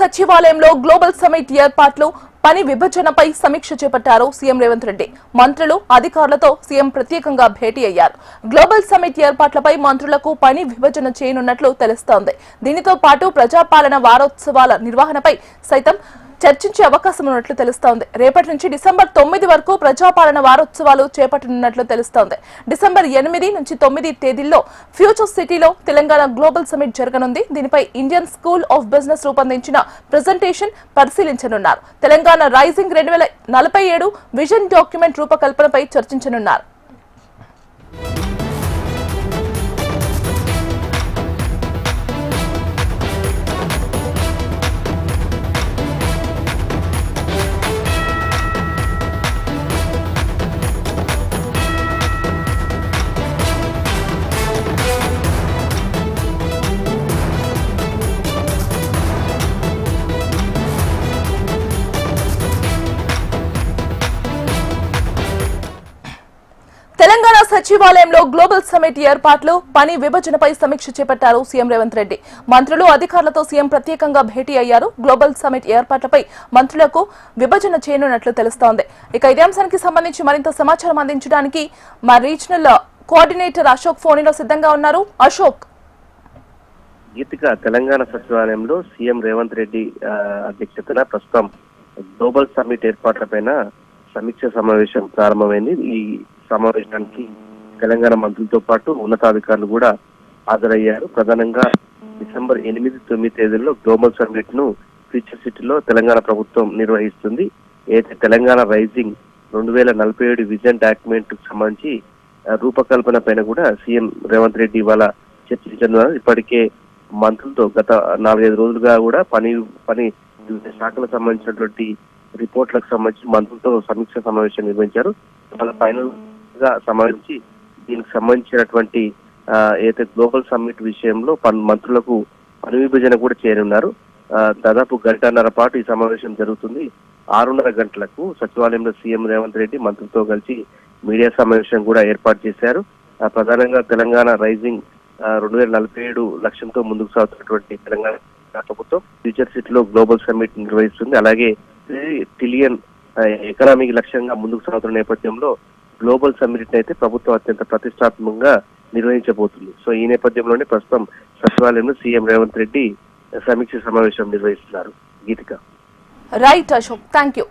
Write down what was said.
సచివాలయంలో global summit ఏర్పాట్లు పని విభజనపై సమీక్ష చేపట్టారు సీఎం రేవంత్ రెడ్డి. మంత్రులు అధికారులతో సీఎం ప్రత్యేకంగా భేటీ అయ్యారు. గ్లోబల్ సమిట్ ఏర్పాట్లపై మంత్రులకు పని విభజన చేయనున్నట్లు తెలుస్తోంది. దీనితో పాటు ప్రజాపాలన వారోత్సవాల నిర్వహణపై సైతం చర్చించే అవకాశం ఉన్నట్లు తెలుస్తోంది. రేపటి నుంచి డిసెంబర్ 9 వరకు ప్రజాపాలన వారోత్సవాలు చేపట్టనున్నట్లు తెలుస్తోంది. డిసెంబర్ 8 నుంచి 9 తేదీల్లో ఫ్యూచర్ సిటీలో తెలంగాణ గ్లోబల్ సమిట్ జరగనుంది. దీనిపై ఇండియన్ స్కూల్ ఆఫ్ బిజినెస్ రూపొందించిన ప్రెజెంటేషన్ పరిశీలించనున్నారు. తెలంగాణ రైజింగ్ 2047 విజన్ డాక్యుమెంట్ రూపకల్పనపై చర్చించనున్నారు. తెలంగాణ సచివాలయంలో గ్లోబల్ సమిట్ ఏర్పాట్లు పని విభజనపై సమీక్ష చేపట్టారు సీఎం రేవంత్ రెడ్డి. మంత్రులు అధికారులతో సీఎం ప్రత్యేకంగా భేటీ అయ్యారు. గ్లోబల్ సమిట్ ఏర్పాట్లపై మంత్రులకు విభజన చేయనున్నట్లు తెలుస్తోంది. ఇక ఇదే అంశానికి సంబంధించి మరింత సమాచారం అందించడానికి మా రీజనల్ కోఆర్డినేటర్ అశోక్ ఫోన్లో సిద్ధంగా ఉన్నారు. అశోక్, గీతిక తెలంగాణ సచివాలయంలో సీఎం రేవంత్ రెడ్డి అధ్యక్షతన ప్రస్తుతం గ్లోబల్ సమిట్ ఏర్పాట్లపైన సమీక్ష సమావేశం ప్రారంభమైంది. ఈ సమావేశానికి తెలంగాణ మంత్రులతో పాటు ఉన్నతాధికారులు కూడా హాజరయ్యారు. ప్రధానంగా డిసెంబర్ 8-9 తేదీల్లో గ్లోబల్ సమిట్ ను ఫ్యూచర్ సిటీలో తెలంగాణ ప్రభుత్వం నిర్వహిస్తుంది. అయితే తెలంగాణ రైజింగ్ 2047 విజన్ డాక్యుమెంట్ కు సంబంధించి రూపకల్పన పైన కూడా సీఎం రేవంత్ రెడ్డి ఇవాళ చర్చించనున్నారు. ఇప్పటికే మంత్రులతో గత 4-5 రోజులుగా కూడా పని వివిధ శాఖలకు సంబంధించినటువంటి రిపోర్ట్లకు సంబంధించి మంత్రులతో సమీక్ష సమావేశం నిర్వహించారు. వాళ్ళ ఫైనల్ గా సమావేశించి దీనికి సంబంధించినటువంటి ఏదైతే గ్లోబల్ సమ్మిట్ విషయంలో మంత్రులకు పని విభజన కూడా చేరున్నారు. దాదాపు గంటన్నర పాటు ఈ సమావేశం జరుగుతుంది. 6:30 గంటలకు సచివాలయంలో సీఎం రేవంత్ రెడ్డి మంత్రులతో కలిసి మీడియా సమావేశం కూడా ఏర్పాటు చేశారు. ప్రధానంగా తెలంగాణ రైజింగ్ 2047 లక్ష్యంతో ముందుకు సాగుతున్నటువంటి తెలంగాణ ప్రభుత్వం ఫ్యూచర్ సిటీలో గ్లోబల్ సమ్మిట్ నిర్వహిస్తుంది. అలాగే ట్రిలియన్ ఎకనామిక్ లక్ష్యంగా ముందుకు సాగుతున్న నేపథ్యంలో గ్లోబల్ సమ్మిట్ అయితే ప్రభుత్వం అత్యంత ప్రతిష్టాత్మకంగా నిర్వహించబోతుంది. సో ఈ నేపథ్యంలోనే ప్రస్తుతం సచివాలయంలో సీఎం రేవంత్ రెడ్డి సమీక్ష సమావేశం నిర్వహిస్తున్నారు. Geethika. Right Ashok, thank you.